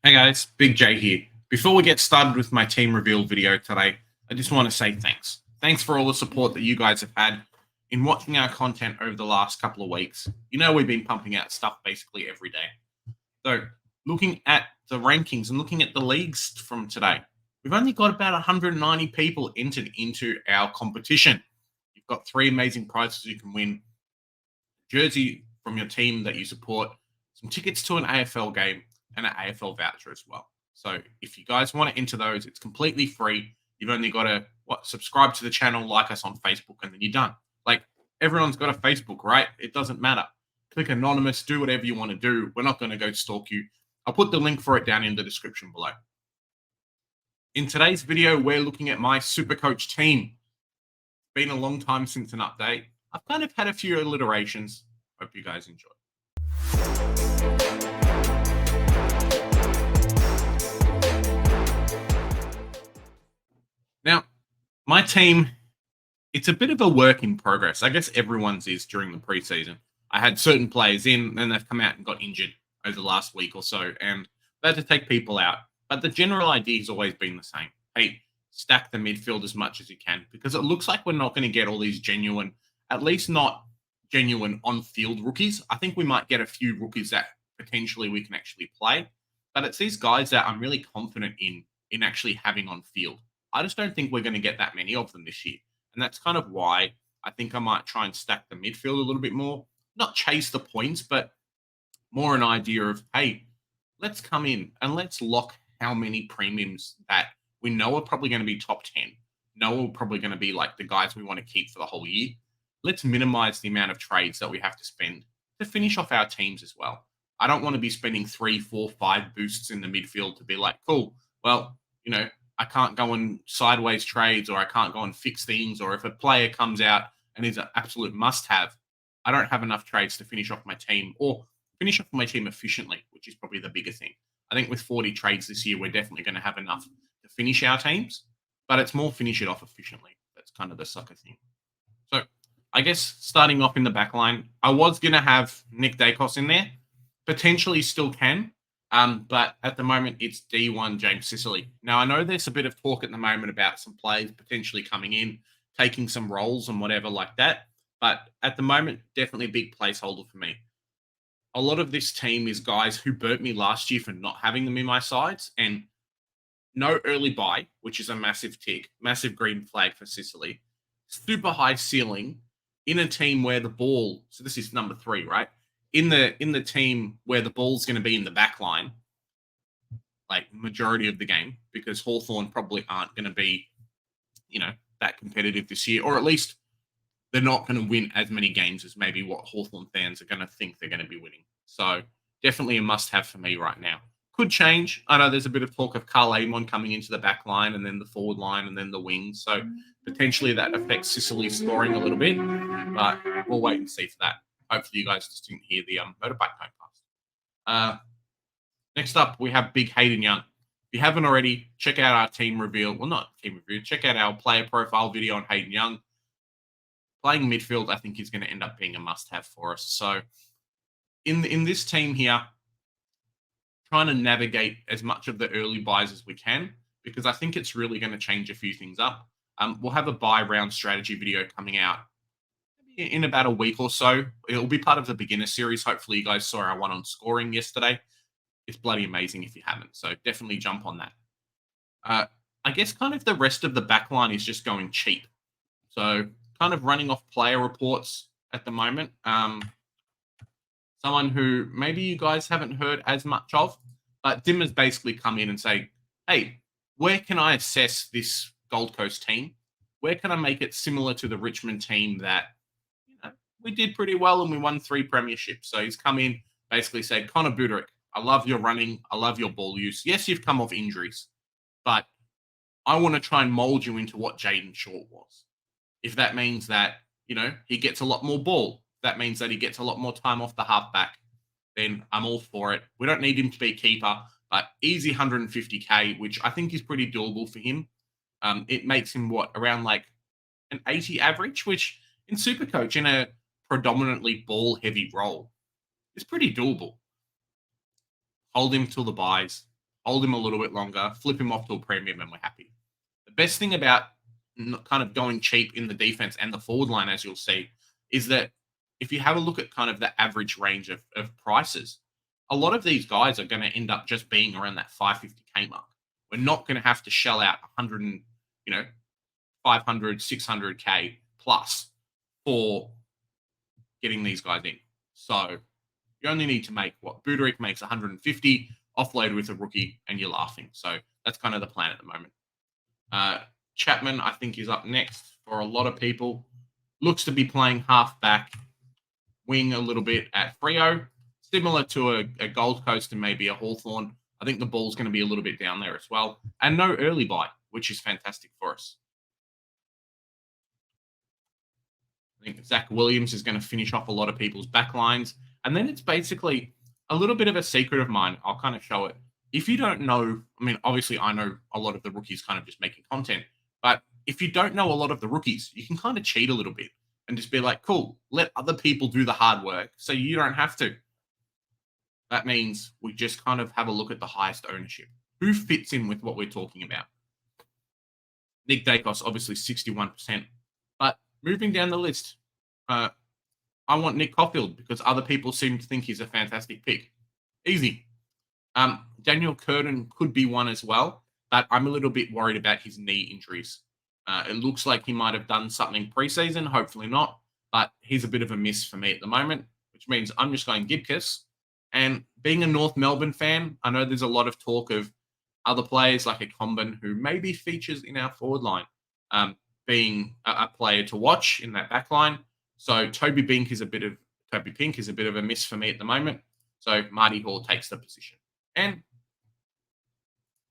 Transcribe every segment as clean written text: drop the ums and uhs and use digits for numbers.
Hey guys, Big J here. Before we get started with my team reveal video today, I just want to say thanks. Thanks for all the support that you guys have had in watching our content over the last couple of weeks. You know, we've been pumping out stuff basically every day. So, looking at the rankings and looking at the leagues from today, we've only got about 190 people entered into our competition. You've got 3 amazing prizes you can win: jersey from your team that you support, some tickets to an AFL game, and an AFL voucher as well. So if you guys want to enter those, it's completely free. You've only got to subscribe to the channel, like us on Facebook, and then you're done. Like, everyone's got a Facebook, right? It doesn't matter. Click anonymous, do whatever you want to do. We're not going to go stalk you. I'll put the link for it down in the description below. In today's video, we're looking at my Supercoach team. It's been a long time since an update. I've kind of had a few alliterations. Hope you guys enjoy. Now, my team, it's a bit of a work in progress. I guess everyone's is during the preseason. I had certain players in, and they've come out and got injured over the last week or so, and they had to take people out. But the general idea has always been the same. Hey, stack the midfield as much as you can, because it looks like we're not going to get all these genuine, at least not genuine on-field rookies. I think we might get a few rookies that potentially we can actually play, but it's these guys that I'm really confident in actually having on field. I just don't think we're going to get that many of them this year. And that's kind of why I think I might try and stack the midfield a little bit more. Not chase the points, but more an idea of, hey, let's come in and let's lock how many premiums that we know are probably going to be top 10. Know are probably going to be like the guys we want to keep for the whole year. Let's minimize the amount of trades that we have to spend to finish off our teams as well. I don't want to be spending 3, 4, 5 boosts in the midfield to be like, cool, well, you know, I can't go on sideways trades, or I can't go and fix things, or if a player comes out and is an absolute must-have, I don't have enough trades to finish off my team or finish off my team efficiently, which is probably the bigger thing. I think with 40 trades this year, we're definitely going to have enough to finish our teams, but it's more finish it off efficiently. That's kind of the sucker thing. So I guess starting off in the back line, I was going to have Nick Dacos in there. Potentially still can. But at the moment, it's D1 James Sicily. Now, I know there's a bit of talk at the moment about some players potentially coming in, taking some roles and whatever like that. But at the moment, definitely a big placeholder for me. A lot of this team is guys who burnt me last year for not having them in my sides, and no early buy, which is a massive tick, massive green flag for Sicily. Super high ceiling in a team where the ball, so this is number 3, right? In the team where the ball's going to be in the back line, like majority of the game, because Hawthorn probably aren't going to be, you know, that competitive this year, or at least they're not going to win as many games as maybe what Hawthorn fans are going to think they're going to be winning. So definitely a must-have for me right now. Could change. I know there's a bit of talk of Carl Amon coming into the back line and then the forward line and then the wings. So potentially that affects Sicily's scoring a little bit, but we'll wait and see for that. Hopefully you guys just didn't hear the motorbike going past. Next up, we have Big Hayden Young. If you haven't already, check out our team reveal. Well, not team review. Check out our player profile video on Hayden Young. Playing midfield, I think, is going to end up being a must-have for us. So in this team here, trying to navigate as much of the early buys as we can, because I think it's really going to change a few things up. We'll have a buy round strategy video coming out in about a week or so. It'll be part of the beginner series. Hopefully you guys saw our one on scoring yesterday. It's bloody amazing if you haven't. So definitely jump on that. I guess kind of the rest of the back line is just going cheap. So kind of running off player reports at the moment. Someone who maybe you guys haven't heard as much of, but Dim has basically come in and say, hey, where can I assess this Gold Coast team? Where can I make it similar to the Richmond team that, we did pretty well and we won 3 premierships? So he's come in, basically said, Connor Buderick, I love your running. I love your ball use. Yes, you've come off injuries, but I want to try and mold you into what Jaden Short was. If that means that, he gets a lot more ball, that means that he gets a lot more time off the halfback, then I'm all for it. We don't need him to be a keeper, but easy 150K, which I think is pretty doable for him. It makes him, around like an 80 average, which in Supercoach, in a predominantly ball-heavy role, is pretty doable. Hold him till the buys. hold him a little bit longer, flip him off to a premium, and we're happy. The best thing about kind of going cheap in the defense and the forward line, as you'll see, is that if you have a look at kind of the average range of prices, a lot of these guys are going to end up just being around that 550K mark. We're not going to have to shell out 100 and, 500, 600K plus for getting these guys in. So you only need to make what Budarick makes 150, offload with a rookie, and you're laughing. So that's kind of the plan at the moment. Chapman, I think, is up next for a lot of people. Looks to be playing half back, wing a little bit at Freo, similar to a Gold Coast and maybe a Hawthorn. I think the ball's going to be a little bit down there as well. And no early buy, which is fantastic for us. I think Zach Williams is going to finish off a lot of people's backlines. And then it's basically a little bit of a secret of mine. I'll kind of show it. If you don't know, I mean, obviously I know a lot of the rookies kind of just making content. But if you don't know a lot of the rookies, you can kind of cheat a little bit and just be like, cool, let other people do the hard work so you don't have to. That means we just kind of have a look at the highest ownership. Who fits in with what we're talking about? Nick Dacos, obviously 61%. But moving down the list, I want Nick Caulfield because other people seem to think he's a fantastic pick. Easy. Daniel Curtin could be one as well, but I'm a little bit worried about his knee injuries. It looks like he might have done something preseason, hopefully not, but he's a bit of a miss for me at the moment, which means I'm just going Gibcus. And being a North Melbourne fan, I know there's a lot of talk of other players like a Comben who maybe features in our forward line being a player to watch in that back line. So Toby Pink is a bit of a miss for me at the moment. So Marty Hall takes the position. And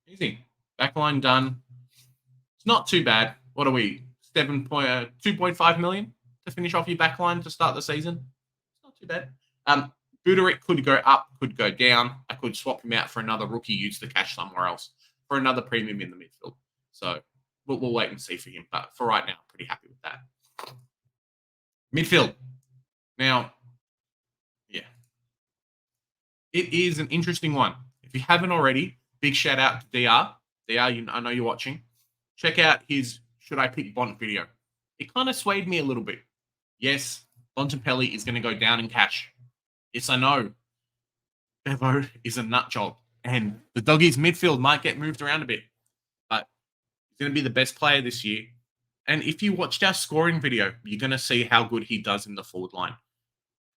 easy. Backline done. It's not too bad. What are we? 2.5 million to finish off your backline to start the season. It's not too bad. Budarick could go up, could go down. I could swap him out for another rookie, use the cash somewhere else for another premium in the midfield. So we'll wait and see for him. But for right now, I'm pretty happy with that. Midfield. Now, yeah. It is an interesting one. If you haven't already, big shout out to DR. DR, I know you're watching. Check out his Should I Pick Bont video. It kind of swayed me a little bit. Yes, Bontempelli is going to go down in cash. Yes, I know. Bevo is a nut job. And the doggies midfield might get moved around a bit. But he's going to be the best player this year. And if you watched our scoring video, you're going to see how good he does in the forward line.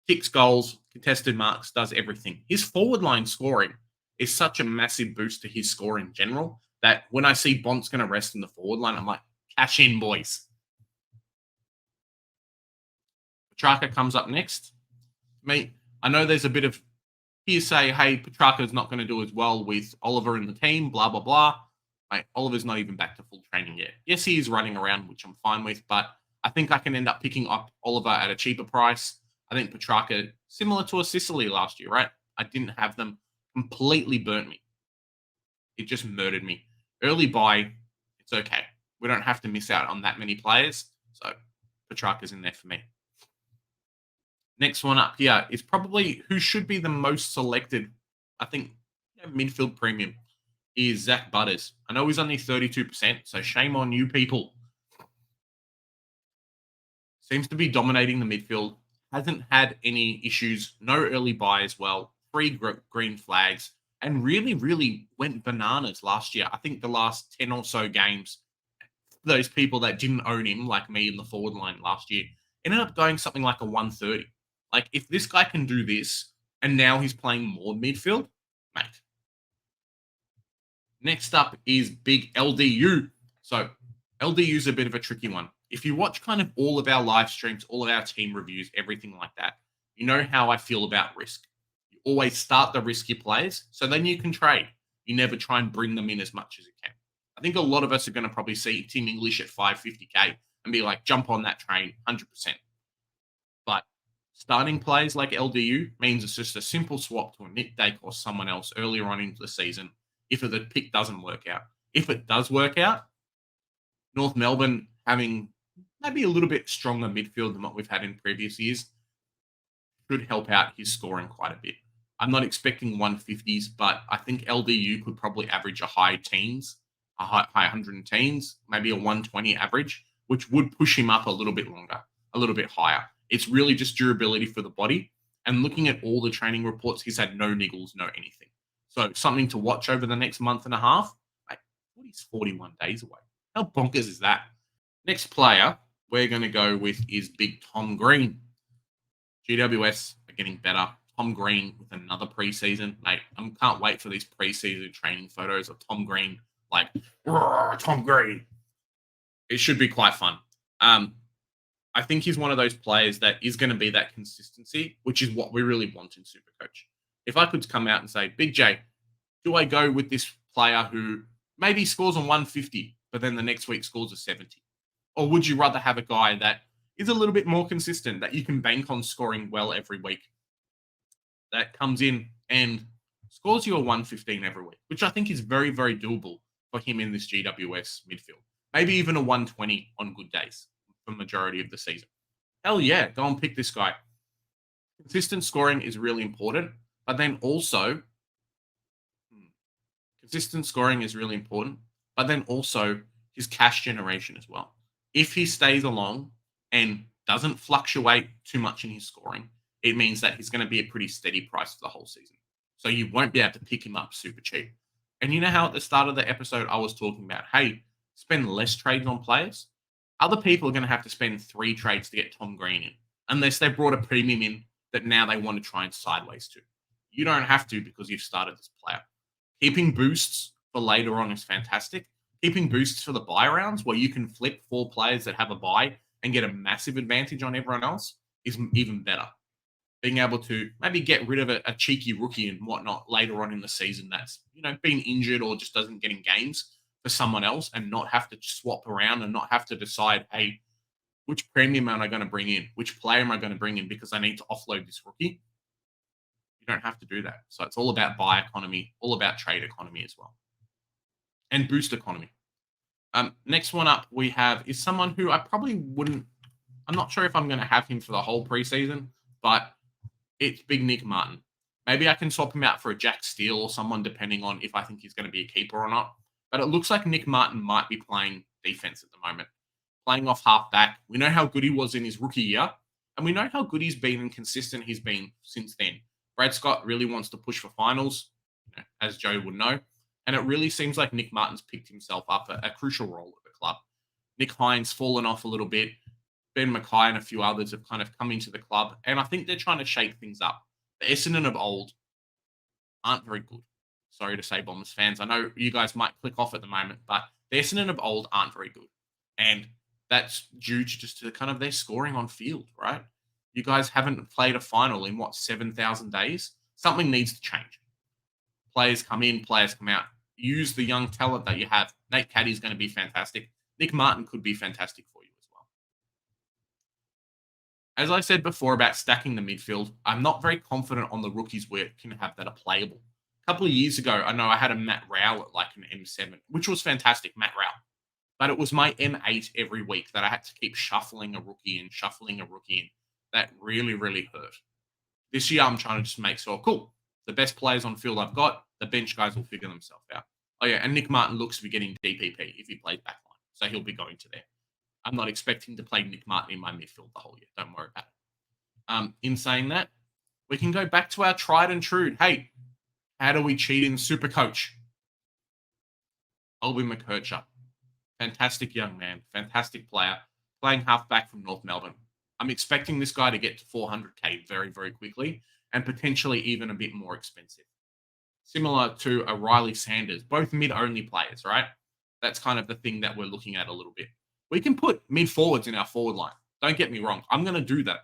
Kicks goals, contested marks, does everything. His forward line scoring is such a massive boost to his score in general that when I see Bont's going to rest in the forward line, I'm like, cash in, boys. Petrarca comes up next. I know there's a bit of hearsay, hey, Petrarca's not going to do as well with Oliver in the team, blah, blah, blah. Oliver's not even back to full training yet. Yes, he is running around, which I'm fine with, but I think I can end up picking up Oliver at a cheaper price. I think Petrarca, similar to a Sicily last year, right? I didn't have them. Completely burnt me. It just murdered me. Early buy, it's okay. We don't have to miss out on that many players. So Petrarca's in there for me. Next one up here is probably who should be the most selected, I think, midfield premium is Zach Butters. I know he's only 32%, so shame on you people. Seems to be dominating the midfield. Hasn't had any issues. No early buy as well. 3 green flags. And really, really went bananas last year. I think the last 10 or so games, those people that didn't own him, like me in the forward line last year, ended up going something like a 130. Like, if this guy can do this, and now he's playing more midfield, mate. Next up is big LDU. So, LDU is a bit of a tricky one. If you watch kind of all of our live streams, all of our team reviews, everything like that, you know how I feel about risk. You always start the risky players, so then you can trade. You never try and bring them in as much as you can. I think a lot of us are going to probably see Tim English at 550K and be like, jump on that train, 100%. But starting players like LDU means it's just a simple swap to a Nick Dake or someone else earlier on into the season if the pick doesn't work out. If it does work out, North Melbourne having maybe a little bit stronger midfield than what we've had in previous years should help out his scoring quite a bit. I'm not expecting 150s, but I think LDU could probably average a high teens, high 100 teens, maybe a 120 average, which would push him up a little bit longer, a little bit higher. It's really just durability for the body. And looking at all the training reports, he's had no niggles, no anything. So something to watch over the next month and a half. Like, he's 41 days away. How bonkers is that? Next player we're going to go with is Big Tom Green. GWS are getting better. Tom Green with another preseason. Mate, I can't wait for these preseason training photos of Tom Green. Like, Tom Green. It should be quite fun. I think he's one of those players that is going to be that consistency, which is what we really want in Supercoach. If I could come out and say, Big J, do I go with this player who maybe scores on 150, but then the next week scores a 70? Or would you rather have a guy that is a little bit more consistent, that you can bank on scoring well every week, that comes in and scores you a 115 every week, which I think is very, very doable for him in this GWS midfield. Maybe even a 120 on good days for the majority of the season. Hell yeah, go and pick this guy. Consistent scoring is really important, but then also his cash generation as well. If he stays along and doesn't fluctuate too much in his scoring, it means that he's going to be a pretty steady price for the whole season. So you won't be able to pick him up super cheap. And you know how at the start of the episode I was talking about, hey, spend less trades on players? Other people are going to have to spend 3 trades to get Tom Green in, unless they brought a premium in that now they want to try and sideways to. You don't have to because you've started this player. Keeping boosts for later on is fantastic. Keeping boosts for the buy rounds where you can flip 4 players that have a buy and get a massive advantage on everyone else is even better. Being able to maybe get rid of a cheeky rookie and whatnot later on in the season that's, been injured or just doesn't get in games for someone else and not have to swap around and not have to decide, hey, which premium am I going to bring in? Which player am I going to bring in because I need to offload this rookie? You don't have to do that. So it's all about buy economy, all about trade economy as well. And boost economy. Next one up we have is someone who I probably wouldn't, I'm not sure if I'm going to have him for the whole preseason, but it's Big Nick Martin. Maybe I can swap him out for a Jack Steele or someone, depending on if I think he's going to be a keeper or not. But it looks like Nick Martin might be playing defense at the moment, playing off half back. We know how good he was in his rookie year, and we know how good he's been and consistent he's been since then. Brad Scott really wants to push for finals, as Joe would know. And it really seems like Nick Martin's picked himself up a crucial role at the club. Nick Hines fallen off a little bit. Ben Mackay and a few others have kind of come into the club. And I think they're trying to shake things up. The Essendon of old aren't very good. Sorry to say, Bombers fans. I know you guys might click off at the moment, but the Essendon of old aren't very good. And that's due to just to kind of their scoring on field, right? You guys haven't played a final in, 7,000 days? Something needs to change. Players come in, players come out. Use the young talent that you have. Nate Caddy's going to be fantastic. Nick Martin could be fantastic for you as well. As I said before about stacking the midfield, I'm not very confident on the rookies we can have that are playable. A couple of years ago, I know I had a Matt Rowell at like an M7, which was fantastic, Matt Rowell. But it was my M8 every week that I had to keep shuffling a rookie in. That really, really hurt. This year, I'm trying to just make sure, cool, the best players on field I've got, the bench guys will figure themselves out. Oh, yeah, and Nick Martin looks to be getting DPP if he plays backline. So he'll be going to there. I'm not expecting to play Nick Martin in my midfield the whole year. Don't worry about it. In saying that, we can go back to our tried and true. Hey, how do we cheat in Supercoach? Albin McKercher. Fantastic young man. Fantastic player. Playing halfback from North Melbourne. I'm expecting this guy to get to 400k very, very quickly and potentially even a bit more expensive. Similar to a Riley Sanders, both mid-only players, right? That's kind of the thing that we're looking at a little bit. We can put mid-forwards in our forward line. Don't get me wrong. I'm going to do that.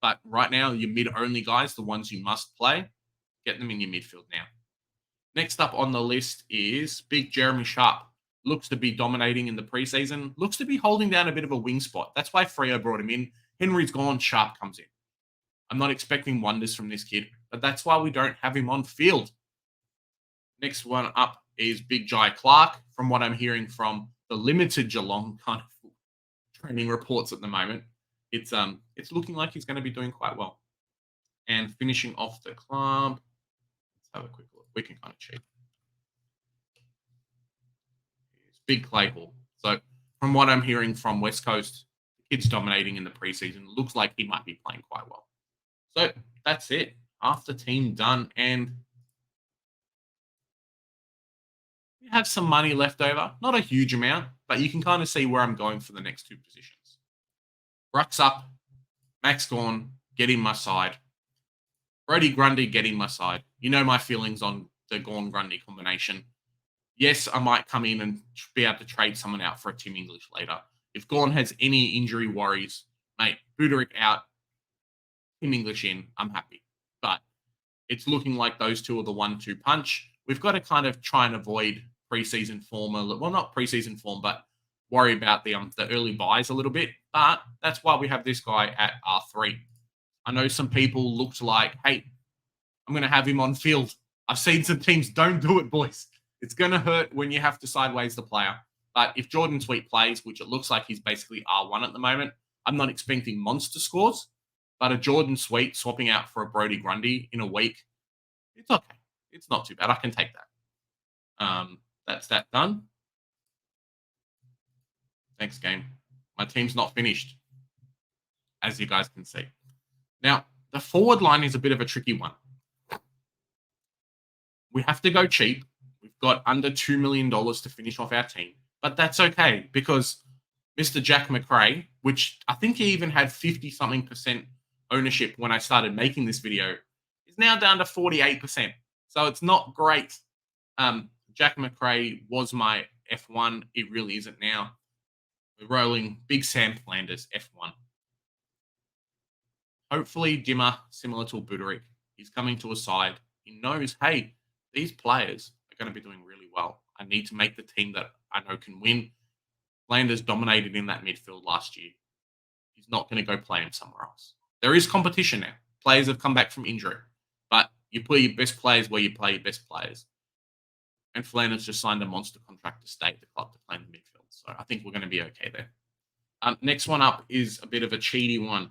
But right now, your mid-only guys, the ones you must play, get them in your midfield now. Next up on the list is Big Jeremy Sharp. Looks to be dominating in the preseason. Looks to be holding down a bit of a wing spot. That's why Freo brought him in. Henry's gone. Sharp comes in. I'm not expecting wonders from this kid, but that's why we don't have him on field. Next one up is Big Jai Clark. From what I'm hearing from the limited Geelong kind of training reports at the moment, it's looking like he's going to be doing quite well. And finishing off the club, let's have a quick look. We can kind of cheat. It's Big Claypool. So from what I'm hearing from West Coast, the kid's dominating in the preseason. Looks like he might be playing quite well. So that's it. Half the team done. And we have some money left over. Not a huge amount, but you can kind of see where I'm going for the next two positions. Ruck's up. Max gone. Get in my side. Brody Grundy, get in my side. You know my feelings on the Gorn Grundy combination. Yes, I might come in and be able to trade someone out for a Tim English later. If Gorn has any injury worries, mate, Buderick out, Tim English in, I'm happy. But it's looking like those two are the 1-2 punch. We've got to kind of try and avoid preseason form. Well, not preseason form, but worry about the early buys a little bit. But that's why we have this guy at R3. I know some people looked like, hey, I'm going to have him on field. I've seen some teams, don't do it, boys. It's going to hurt when you have to sideways the player. But if Jordan Sweet plays, which it looks like he's basically R1 at the moment, I'm not expecting monster scores. But a Jordan Sweet swapping out for a Brody Grundy in a week, it's okay. It's not too bad. I can take that. That's that done. Thanks, game. My team's not finished, as you guys can see. Now, the forward line is a bit of a tricky one. We have to go cheap. We've got under $2 million to finish off our team. But that's okay because Mr. Jack McRae, which I think he even had 50-something% ownership when I started making this video, is now down to 48%. So it's not great. Jack McRae was my F1. It really isn't now. We're rolling Big Sam Flanders F1. Hopefully, Dimmer, similar to Buderick, he's coming to a side. He knows, hey, these players are going to be doing really well. I need to make the team that I know can win. Flanders dominated in that midfield last year. He's not going to go play him somewhere else. There is competition now. Players have come back from injury. But you play your best players where you play your best players. And Flanders just signed a monster contract to stay at the club to play in the midfield. So I think we're going to be okay there. Next one up is a bit of a cheaty one.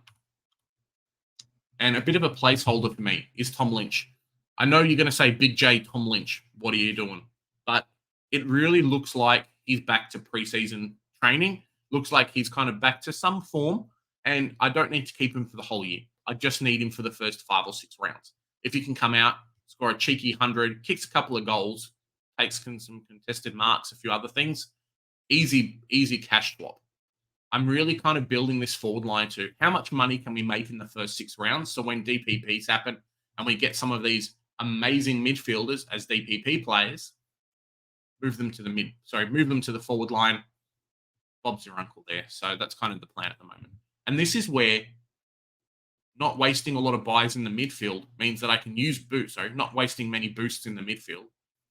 And a bit of a placeholder for me is Tom Lynch. I know you're going to say, Big J, Tom Lynch, what are you doing? But it really looks like he's back to preseason training. Looks like he's kind of back to some form. And I don't need to keep him for the whole year. I just need him for the first 5 or 6 rounds. If he can come out, score a cheeky 100, kicks a couple of goals, takes some contested marks, a few other things, easy cash swap. I'm really kind of building this forward line to how much money can we make in the first 6 rounds. So when DPPs happen and we get some of these amazing midfielders as DPP players, move them to the forward line. Bob's your uncle there. So that's kind of the plan at the moment. And this is where not wasting a lot of buys in the midfield means that I can use boosts. So not wasting many boosts in the midfield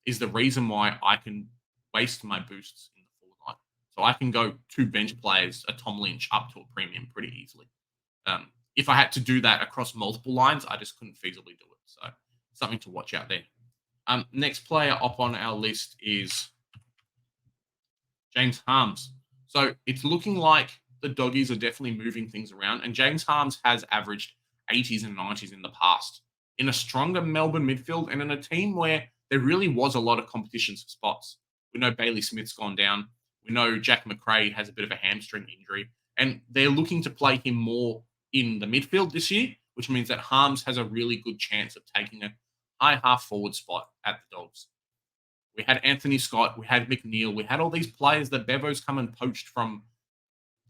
is the reason why I can waste my boosts in the forward line. So I can go 2 bench players, a Tom Lynch, up to a premium pretty easily. If I had to do that across multiple lines, I just couldn't feasibly do it. So something to watch out there. Next player up on our list is James Harms. So it's looking like the doggies are definitely moving things around. And James Harms has averaged 80s and 90s in the past. In a stronger Melbourne midfield and in a team where there really was a lot of competition for spots. We know Bailey Smith's gone down. We know Jack McRae has a bit of a hamstring injury. And they're looking to play him more in the midfield this year, which means that Harms has a really good chance of taking a high half forward spot at the Dogs. We had Anthony Scott, we had McNeil, we had all these players that Bevo's come and poached from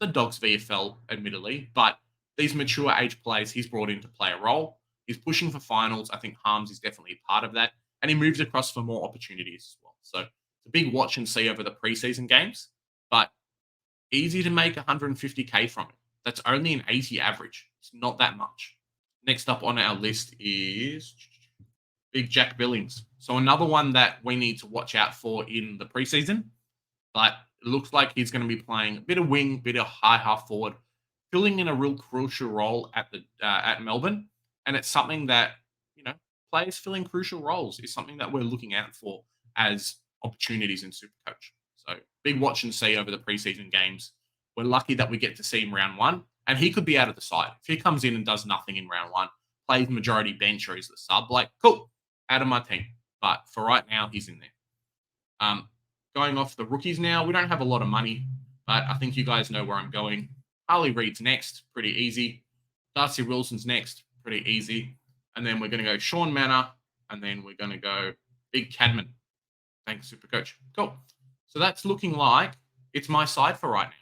the Dogs VFL, admittedly, but these mature age players he's brought in to play a role. He's pushing for finals. I think Harms is definitely a part of that, and he moves across for more opportunities as well. So it's a big watch and see over the preseason games, but easy to make 150K from it. That's only an 80 average. It's not that much. Next up on our list is Big Jack Billings. So another one that we need to watch out for in the preseason, but it looks like he's going to be playing a bit of wing, bit of high half forward, filling in a real crucial role at Melbourne. And it's something that, players filling crucial roles is something that we're looking out for as opportunities in Supercoach. So big watch and see over the preseason games. We're lucky that we get to see him round 1, and he could be out of the side. If he comes in and does nothing in round 1, plays majority bench or he's the sub, like, cool, out of my team. But for right now, he's in there. Going off the rookies now, we don't have a lot of money, but I think you guys know where I'm going. Harley Reid's next, pretty easy. Darcy Wilson's next, pretty easy. And then we're going to go Sean Manor, and then we're going to go Big Cadman. Thanks, Supercoach. Cool. So that's looking like it's my side for right now.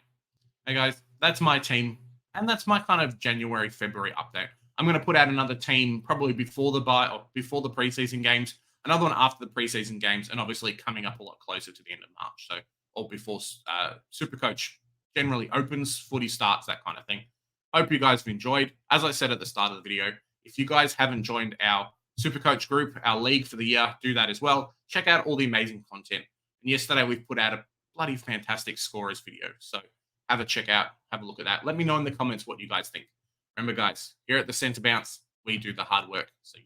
Hey, guys, that's my team, and that's my kind of January, February update. I'm going to put out another team probably before the bye or before the preseason games, another one after the preseason games, and obviously coming up a lot closer to the end of March. So, or before Supercoach generally opens, footy starts, that kind of thing. Hope you guys have enjoyed. As I said at the start of the video, if you guys haven't joined our Supercoach group, our league for the year, do that as well. Check out all the amazing content. And yesterday we put out a bloody fantastic scorers video. So have a check out, have a look at that. Let me know in the comments what you guys think. Remember, guys, here at the Centre Bounce, we do the hard work. So you